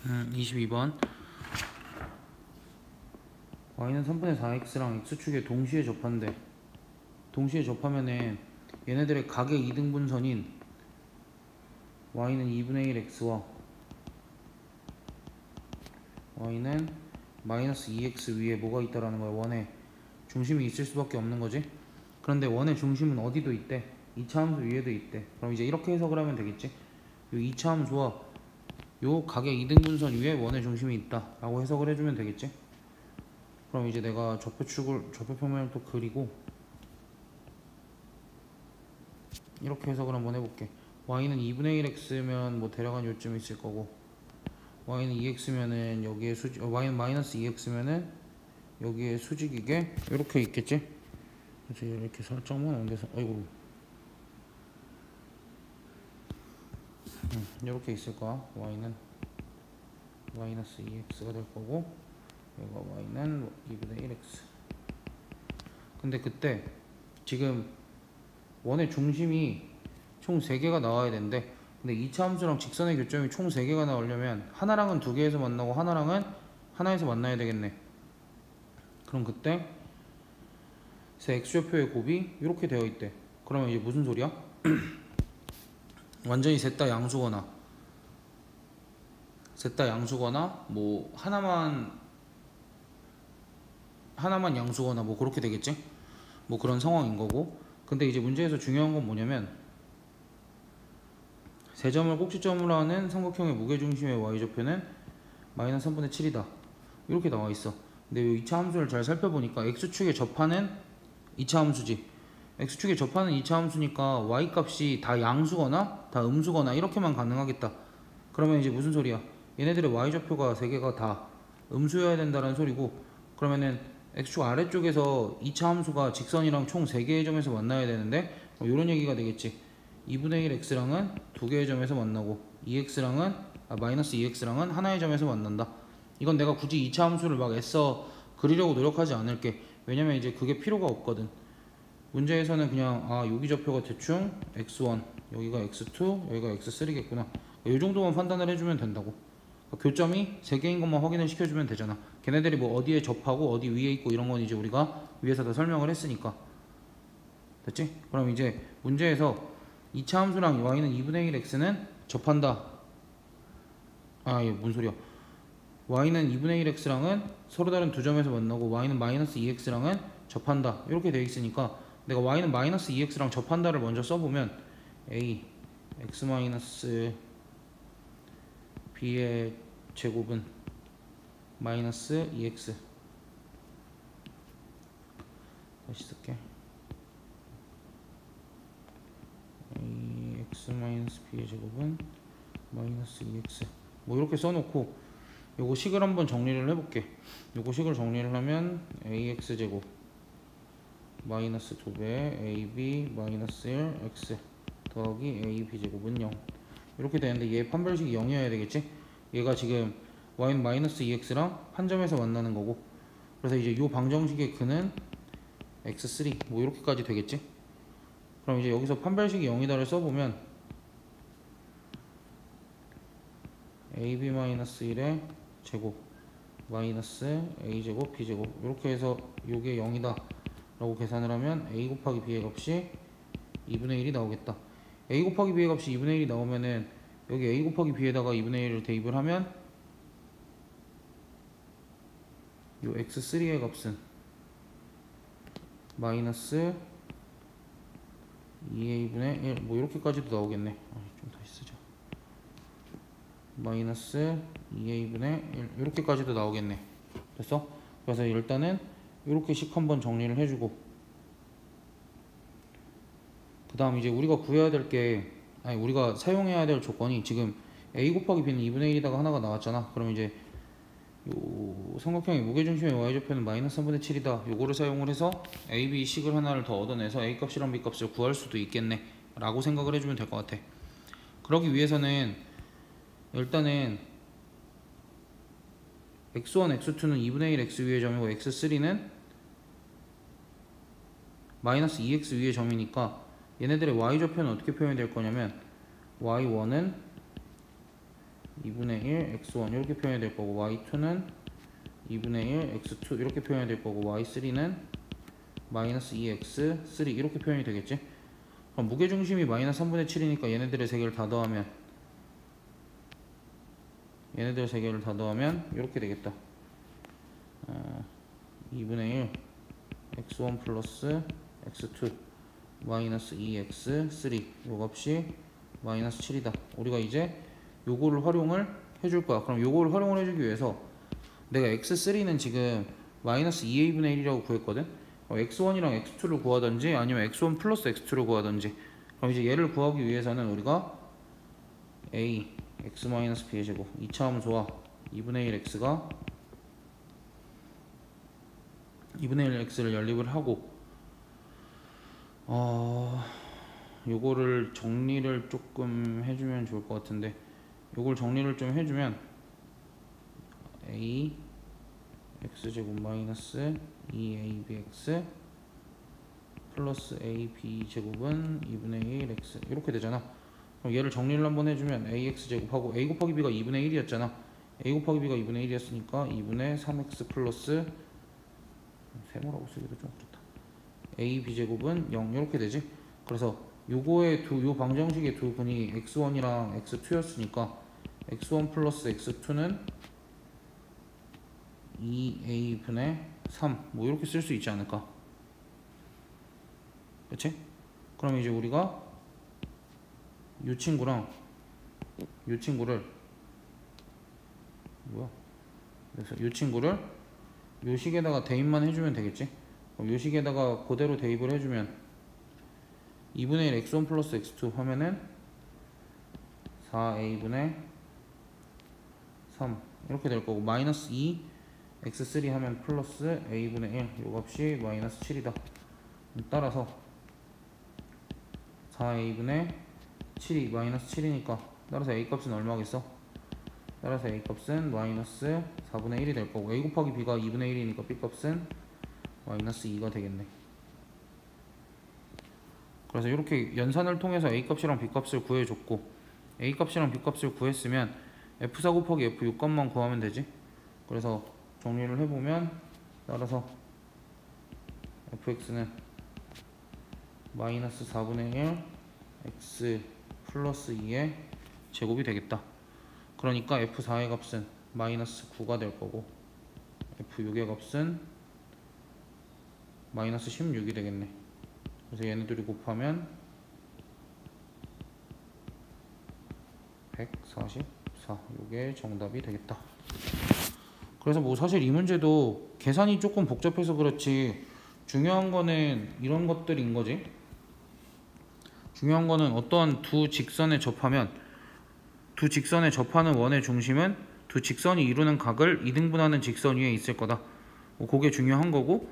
22번 y는 3분의 4x랑 x축에 동시에 접한대. 동시에 접하면은 얘네들의 각의 이등분선인 y는 2분의 1x와 y는 마이너스 2x 위에 뭐가 있다라는 거야. 원에 중심이 있을 수밖에 없는 거지. 그런데 원의 중심은 어디도 있대. 2차 함수 위에도 있대. 그럼 이제 이렇게 해석을 하면 되겠지. 요 2차 함수와 요 각의 이등분선 위에 원의 중심이 있다 라고 해석을 해주면 되겠지. 그럼 이제 내가 좌표평면을 또 그리고 이렇게 해석을 한번 해볼게. y는 2분의 1x면 뭐 대략 한 요쯤 있을 거고, y는 2x면은 여기에 y는 마이너스 2x면은 여기에 수직이게 이렇게 있겠지. 그래서 이렇게 살짝만 옮겨서 아이고 이렇게 있을 거야. y는 마이너스 2x가 될 거고, 얘가 y는 2분의 1x. 근데 그때 지금 원의 중심이 총 3개가 나와야 되는데, 근데 2차 함수랑 직선의 교점이 총 3개가 나오려면 하나랑은 2개에서 만나고 하나랑은 하나에서 만나야 되겠네. 그럼 그때 x좌표의 곱이 이렇게 되어 있대. 그러면 이제 무슨 소리야? 완전히 셋 다 양수거나 뭐 하나만 양수거나 뭐 그렇게 되겠지? 뭐 그런 상황인 거고. 근데 이제 문제에서 중요한 건 뭐냐면, 세 점을 꼭지점으로 하는 삼각형의 무게중심의 y좌표는 마이너스 3분의 7이다 이렇게 나와 있어. 근데 이 2차 함수를 잘 살펴보니까 x축에 접하는 2차 함수지. x축에 접하는 2차 함수니까 y 값이 다 양수거나 다 음수거나 이렇게만 가능하겠다. 그러면 이제 무슨 소리야? 얘네들의 y좌표가 3개가 다 음수여야 된다는 소리고, 그러면은 x축 아래쪽에서 2차 함수가 직선이랑 총 3개의 점에서 만나야 되는데 이런 얘기가 되겠지. 2분의 1 x랑은 2개의 점에서 만나고 마이너스 2x랑은 하나의 점에서 만난다. 이건 내가 굳이 2차 함수를 막 애써 그리려고 노력하지 않을게. 왜냐면 이제 그게 필요가 없거든. 문제에서는 그냥 여기 좌표가 대충 x1, 여기가 x2, 여기가 x3겠구나, 이 정도만 판단을 해주면 된다고. 교점이 3개인 것만 확인을 시켜주면 되잖아. 걔네들이 뭐 어디에 접하고 어디 위에 있고 이런 건 이제 우리가 위에서 다 설명을 했으니까. 됐지? 그럼 이제 문제에서 2차 함수랑 y는 2분의 1x는 접한다. 이게 뭔 소리야. y는 2분의 1x랑은 서로 다른 두 점에서 만나고 y는 마이너스 2x랑은 접한다 이렇게 되어 있으니까, 내가 y는 마이너스 2x랑 접한다를 먼저 써보면 a x 마이너스 b의 제곱은 마이너스 2x, 다시 쓸게. a x 마이너스 b의 제곱은 마이너스 2x 뭐 이렇게 써놓고 요거 식을 한번 정리를 해볼게. 요거 식을 정리를 하면 ax 제곱 마이너스 2배 ab 마이너스 1x 더하기 ab 제곱은 0 이렇게 되는데, 얘 판별식이 0이어야 되겠지? 얘가 지금 y는 마이너스 2x랑 한 점에서 만나는 거고, 그래서 이제 요 방정식의 근은 x3 뭐 이렇게까지 되겠지? 그럼 이제 여기서 판별식이 0이다를 써보면 ab 마이너스 1의 제곱 마이너스 a 제곱 b 제곱 이렇게 해서 요게 0이다 라고 계산을 하면 a 곱하기 b의 값이 2분의 1이 나오겠다. a 곱하기 b의 값이 2분의 1이 나오면은 여기 a 곱하기 b에다가 2분의 1을 대입을 하면 요 x3의 값은 마이너스 2a분의 1 뭐 이렇게까지도 나오겠네. 좀 다시 쓰자. 마이너스 2a분의 1 이렇게까지도 나오겠네. 됐어? 그래서 일단은 이렇게 식 한번 정리를 해주고, 그 다음 이제 우리가 구해야 될 게, 우리가 사용해야 될 조건이, 지금 a 곱하기 b는 2분의 1이다가 하나가 나왔잖아. 그럼 이제 요 삼각형의 무게중심의 y좌표는 마이너스 3분의 7이다 요거를 사용을 해서 a, b 식을 하나를 더 얻어내서 a 값이랑 b 값을 구할 수도 있겠네 라고 생각을 해주면 될 것 같아. 그러기 위해서는 일단은 x1, x2는 2분의 1 x 위의 점이고 x3는 마이너스 2x 위의 점이니까 얘네들의 y좌표는 어떻게 표현이 될 거냐면 y1은 2분의 1 x1 이렇게 표현이 될 거고, y2는 2분의 1 x2 이렇게 표현이 될 거고, y3는 마이너스 2x3 이렇게 표현이 되겠지. 그럼 무게중심이 마이너스 3분의 7이니까 얘네들의 세 개를 다 더하면 이렇게 되겠다. 2분의 1 x1 플러스 x2 마이너스 2x3 요 값이 마이너스 7이다. 우리가 이제 요거를 활용을 해줄 거야. 그럼 요거를 활용을 해주기 위해서 내가 x3는 지금 마이너스 2a분의 1이라고 구했거든. x1이랑 x2를 구하든지 아니면 x1 플러스 x2를 구하든지. 그럼 이제 얘를 구하기 위해서는 우리가 a x 마이너스 b의 제곱 2차함수와 2분의 1 x가 2분의 1 x를 연립을 하고, 요거를 정리를 조금 해주면 좋을 것 같은데, 요걸 정리를 좀 해주면 a x제곱 마이너스 2abx 플러스 ab제곱은 2분의 1x 이렇게 되잖아. 그럼 얘를 정리를 한번 해주면 ax제곱하고 a 곱하기 b가 2분의 1이었잖아. a 곱하기 b가 2분의 1이었으니까 2분의 3x 플러스 세모라고 쓰기도 좀 그렇다. ab제곱은 0 이렇게 되지. 그래서 요거의 요 방정식의 두 분이 x1이랑 x2였으니까 x1 플러스 x2는 2a분의 3 뭐 이렇게 쓸 수 있지 않을까. 그치? 그럼 이제 우리가 요 친구랑 요 친구를 그래서 요 친구를 요 식에다가 대입만 해주면 되겠지. 그럼 요 식에다가 그대로 대입을 해주면 2분의 1 x1 플러스 x2 하면은 4a분의 3 이렇게 될 거고, 마이너스 2 x3 하면 플러스 a분의 1 요 값이 마이너스 7이다. 따라서 4a분의 7이 마이너스 7이니까 따라서 a 값은 얼마겠어? 따라서 a 값은 마이너스 4분의 1이 될 거고, a 곱하기 b가 2분의 1이니까 b 값은 마이너스 2가 되겠네. 그래서 이렇게 연산을 통해서 a 값이랑 b 값을 구해줬고, a 값이랑 b 값을 구했으면 f4 곱하기 f6 값만 구하면 되지. 그래서 정리를 해보면 따라서 fx는 마이너스 4분의 1 x 플러스 2의 제곱이 되겠다. 그러니까 f4의 값은 마이너스 9가 될 거고, f6의 값은 마이너스 16이 되겠네. 그래서 얘네들이 곱하면 144 이게 정답이 되겠다. 그래서 뭐 사실 이 문제도 계산이 조금 복잡해서 그렇지 중요한 거는 이런 것들인 거지. 중요한 거는 어떠한 두 직선에 접하면 두 직선에 접하는 원의 중심은 두 직선이 이루는 각을 2등분하는 직선 위에 있을 거다. 뭐 그게 중요한 거고,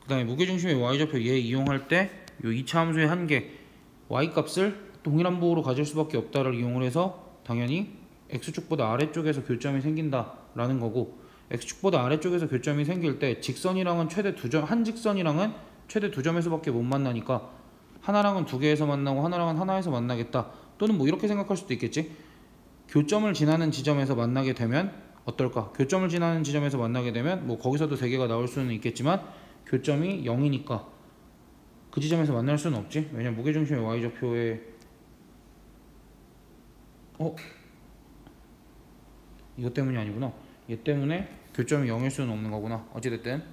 그 다음에 무게중심의 y좌표 얘 이용할 때 요 2차 함수의 한계 y 값을 동일한 부호로 가질 수밖에 없다를 이용을 해서 당연히 x축보다 아래쪽에서 교점이 생긴다 라는 거고, x축보다 아래쪽에서 교점이 생길 때 직선이랑은 최대 2점, 한 직선이랑은 최대 2점에서밖에 못 만나니까 하나랑은 2개에서 만나고 하나랑은 하나에서 만나겠다. 또는 뭐 이렇게 생각할 수도 있겠지. 교점을 지나는 지점에서 만나게 되면 어떨까? 교점을 지나는 지점에서 만나게 되면 뭐 거기서도 3개가 나올 수는 있겠지만 교점이 0이니까 그 지점에서 만날 수는 없지. 왜냐면 무게중심의 y좌표에 이것 때문이 아니구나. 얘 때문에 교점이 0일 수는 없는 거구나. 어찌됐든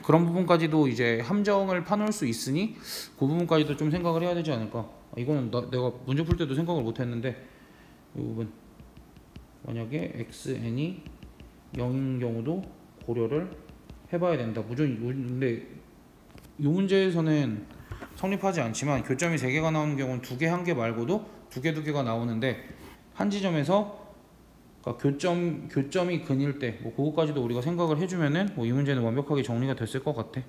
그런 부분까지도 이제 함정을 파놓을 수 있으니 그 부분까지도 좀 생각을 해야 되지 않을까. 이거는 내가 문제 풀 때도 생각을 못 했는데, 이 부분 만약에 xn이 0인 경우도 고려를 해봐야 된다. 근데 이 문제에서는 성립하지 않지만 교점이 3개가 나오는 경우는 2개, 1개 말고도 2개, 2개가 나오는데 한 지점에서 그러니까 교점이 근일 때 뭐 그거까지도 우리가 생각을 해주면은 뭐 이 문제는 완벽하게 정리가 됐을 것 같아.